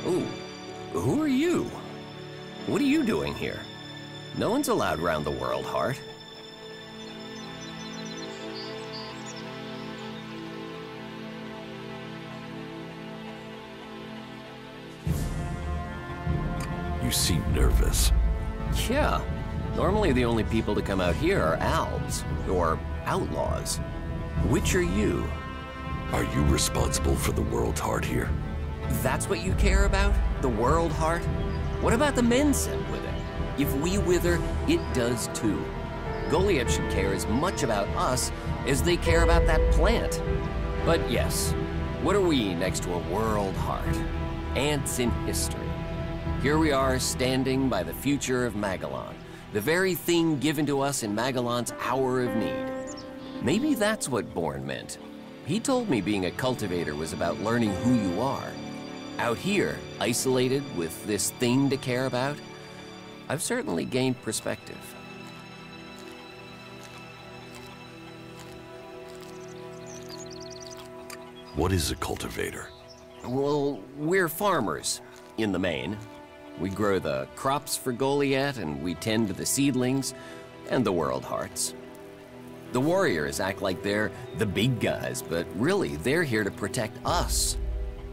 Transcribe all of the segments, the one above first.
Ooh, who are you? What are you doing here? No one's allowed around the world, Heart. You seem nervous. Yeah. Normally the only people to come out here are albs, or outlaws. Which are you? Are you responsible for the world's heart here? That's what you care about? The world, Heart? What about the men sent with it? If we wither, it does too. Goliath should care as much about us as they care about that plant. But yes, what are we next to a world heart? Ants in history. Here we are standing by the future of Magellan, the very thing given to us in Magellan's hour of need. Maybe that's what Bourne meant. He told me being a cultivator was about learning who you are. Out here, isolated with this thing to care about, I've certainly gained perspective. What is a cultivator? Well, we're farmers, in the main. We grow the crops for Goliath, and we tend to the seedlings and the world hearts. The warriors act like they're the big guys, but really they're here to protect us.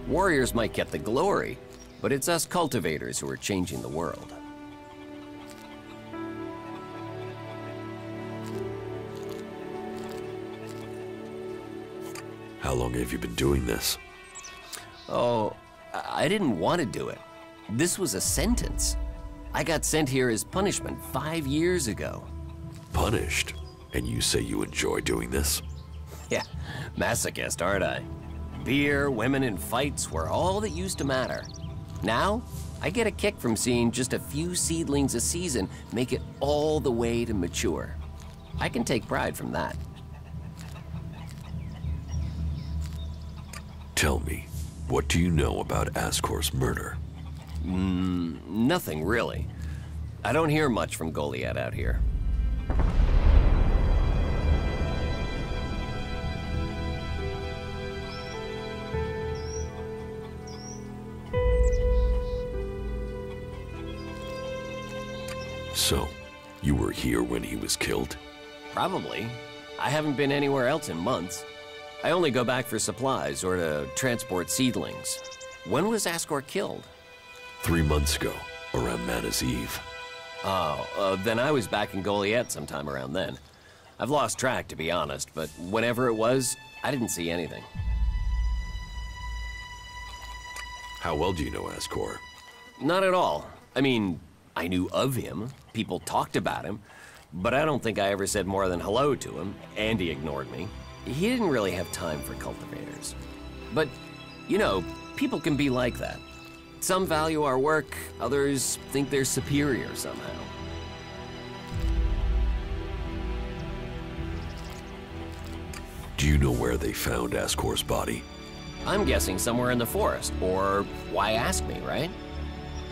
Warriors might get the glory, but it's us cultivators who are changing the world. How long have you been doing this? Oh, I didn't want to do it. This was a sentence. I got sent here as punishment 5 years ago. Punished? And you say you enjoy doing this? Yeah, masochist, aren't I? Beer, women, and fights were all that used to matter. Now, I get a kick from seeing just a few seedlings a season make it all the way to mature. I can take pride from that. Tell me, what do you know about Ascor's murder? Nothing really. I don't hear much from Goliath out here. So, you were here when he was killed? Probably. I haven't been anywhere else in months. I only go back for supplies or to transport seedlings. When was Ascor killed? 3 months ago, around Mana's Eve. Oh, then I was back in Goliath sometime around then. I've lost track, to be honest, but whenever it was, I didn't see anything. How well do you know Ascor? Not at all. I mean, I knew of him, people talked about him, but I don't think I ever said more than hello to him, and he ignored me. He didn't really have time for cultivators. But, you know, people can be like that. Some value our work, others think they're superior somehow. Do you know where they found Ascor's body? I'm guessing somewhere in the forest, or why ask me, right?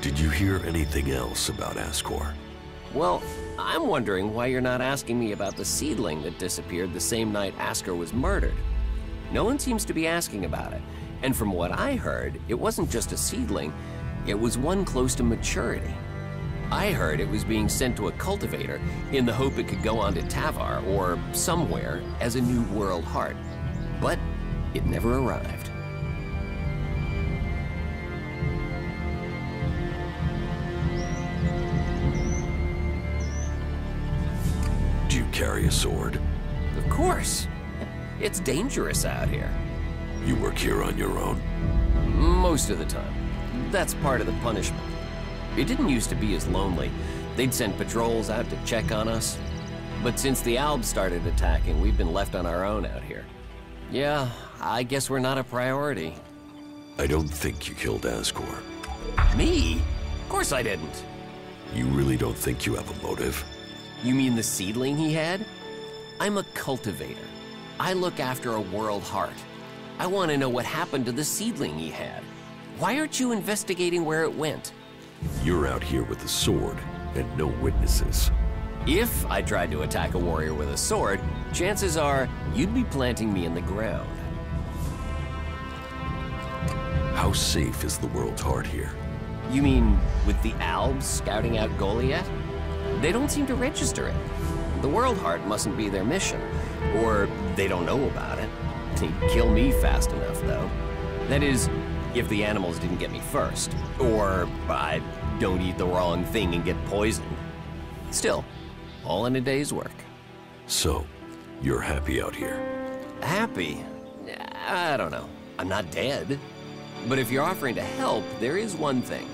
Did you hear anything else about Ascor? Well, I'm wondering why you're not asking me about the seedling that disappeared the same night Ascor was murdered. No one seems to be asking about it, and from what I heard, it wasn't just a seedling, it was one close to maturity. I heard it was being sent to a cultivator in the hope it could go on to Tavar or somewhere as a new world heart, but it never arrived. Do you carry a sword? Of course. It's dangerous out here. You work here on your own? Most of the time. That's part of the punishment. It didn't used to be as lonely. They'd send patrols out to check on us. But since the Albs started attacking, we've been left on our own out here. Yeah, I guess we're not a priority. I don't think you killed Ascor. Me? Of course I didn't. You really don't think you have a motive? You mean the seedling he had? I'm a cultivator. I look after a world heart. I want to know what happened to the seedling he had. Why aren't you investigating where it went? You're out here with a sword and no witnesses. If I tried to attack a warrior with a sword, chances are you'd be planting me in the ground. How safe is the world's heart here? You mean with the Albs scouting out Goliath? They don't seem to register it. The World Heart mustn't be their mission, or they don't know about it. They'd kill me fast enough, though. That is, if the animals didn't get me first, or I don't eat the wrong thing and get poisoned. Still, all in a day's work. So, you're happy out here? Happy? I don't know. I'm not dead. But if you're offering to help, there is one thing.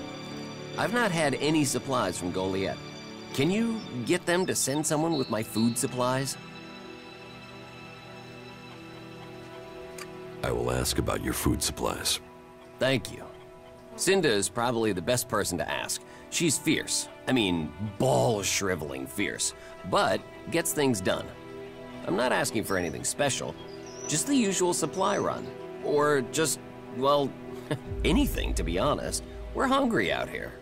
I've not had any supplies from Goliath. Can you get them to send someone with my food supplies? I will ask about your food supplies. Thank you. Cinda is probably the best person to ask. She's fierce. I mean, ball-shriveling fierce, but gets things done. I'm not asking for anything special, just the usual supply run. Or just, well, anything, to be honest. We're hungry out here.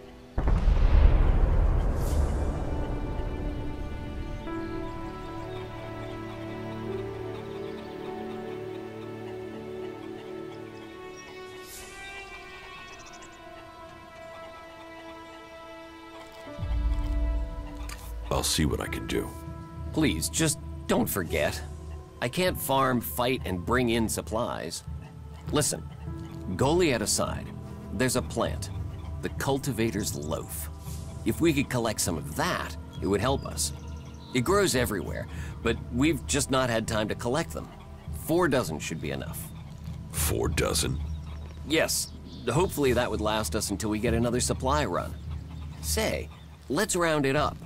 I'll see what I can do. Please, just don't forget. I can't farm, fight, and bring in supplies. Listen, Goliath aside, there's a plant, the Cultivators loaf. If we could collect some of that, it would help us. It grows everywhere, but we've just not had time to collect them. 4 dozen should be enough. 4 dozen? Yes, hopefully that would last us until we get another supply run. Say, let's round it up.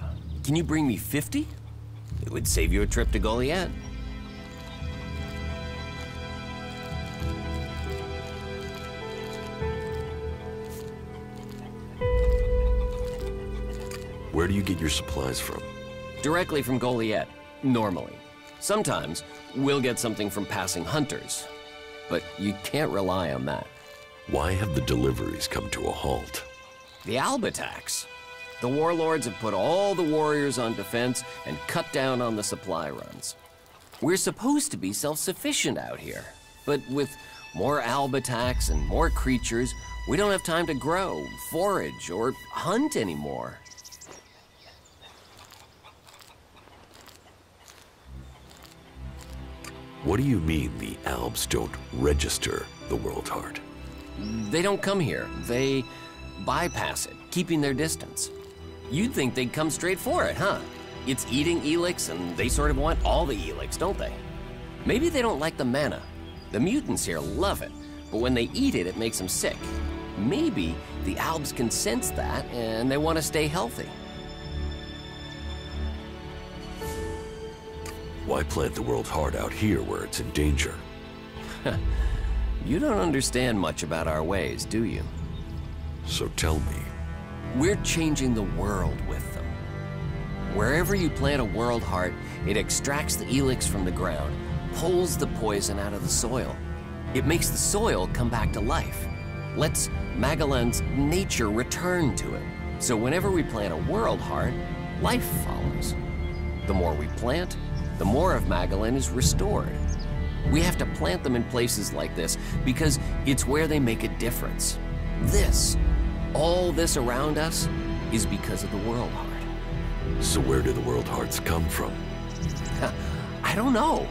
Can you bring me 50? It would save you a trip to Goliath. Where do you get your supplies from? Directly from Goliath, normally. Sometimes we'll get something from passing hunters, but you can't rely on that. Why have the deliveries come to a halt? The Alb attacks. The warlords have put all the warriors on defense and cut down on the supply runs. We're supposed to be self-sufficient out here, but with more Alb attacks and more creatures, we don't have time to grow, forage, or hunt anymore. What do you mean the Albs don't register the World Heart? They don't come here. They bypass it, keeping their distance. You'd think they'd come straight for it, huh? It's eating Elex, and they sort of want all the Elex, don't they? Maybe they don't like the mana. The mutants here love it, but when they eat it, it makes them sick. Maybe the Albs can sense that, and they want to stay healthy. Why plant the World Heart out here where it's in danger? You don't understand much about our ways, do you? So tell me. We're changing the world with them. Wherever you plant a World Heart, it extracts the Elex from the ground, pulls the poison out of the soil. It makes the soil come back to life, lets Magellan's nature return to it. So whenever we plant a World Heart, life follows. The more we plant, the more of Magellan is restored. We have to plant them in places like this because it's where they make a difference. All this around us is because of the World Heart. So where do the World Hearts come from? I don't know.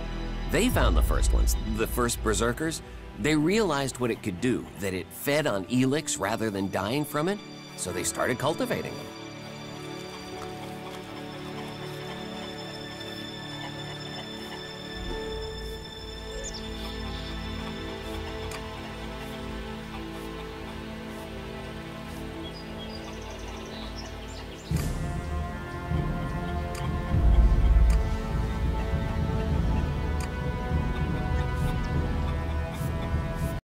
They found the first ones, the first Berserkers. They realized what it could do, that it fed on Elex rather than dying from it, so they started cultivating them.